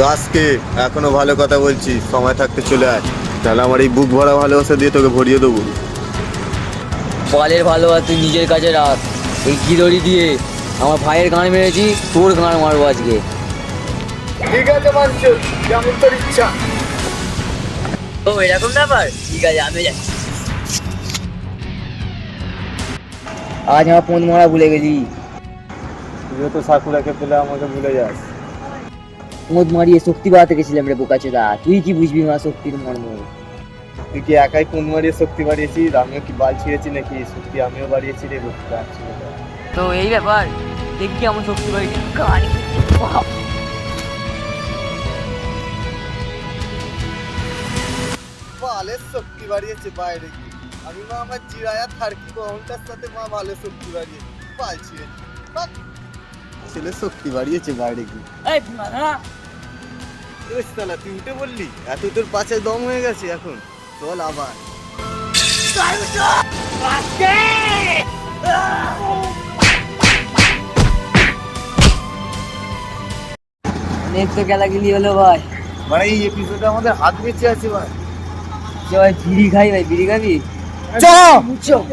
গাছকে এখনো ভালো কথা বলছি, সময় থাকতে চলে আয়, তাহলে আমার এই বুক ভরা ভালোবাসা দিয়ে তোকে ভরিয়ে দেবো। বালের ভালোবাসা তুই নিজের কাছে রাখ। এই গিরড়ি দিয়ে আমার ভাইয়ের গান মেরেছি, তোর গান মারবো আজকে। ঠিক আছে মানছো, যেমন তোর ইচ্ছা। ও এরকম ব্যাপার, ঠিক আছে আমি যাচ্ছি। আজ আমার ফোন মারা ভুলে গেলি। তুইও তো সাকুরাকে পেলে আমাকে ভুলে যাস। মদ মারিয়ে শক্তি বাড়াতে গেছিলাম রে বোকাচোদা, তুই কি বুঝবি মা শক্তির মর্ম। তুই কি একাই কোন মারিয়ে শক্তি বাড়িয়েছিস? আমিও কি বাল ছিঁড়েছি নাকি? শক্তি আমিও বাড়িয়েছি রে বোকা। তো এই ব্যাপার, দেখি আমার শক্তি বাড়ি। বালের শক্তি বাড়িয়েছে বাইরে গিয়ে। আমি মা আমার জিরায়া থার্কি ঘন্টার সাথে মা ভালো শক্তি বাড়িয়েছে, বাল ছিঁড়েছি। বাহ! ছেলে শক্তি বাড়িয়েছে বাইরে গিয়ে। এই মারা শালা তুই উঠে বললি? এত তোর পাছে দম হয়ে গেছে এখন? চল আবার। অনেক তো গেলাগেলি হলো ভাই। মানে এই এপিসোডে আমাদের হাত বেঁচে আছে ভাই। চল বিড়ি খাই ভাই, বিড়ি খাবি? চ! চল।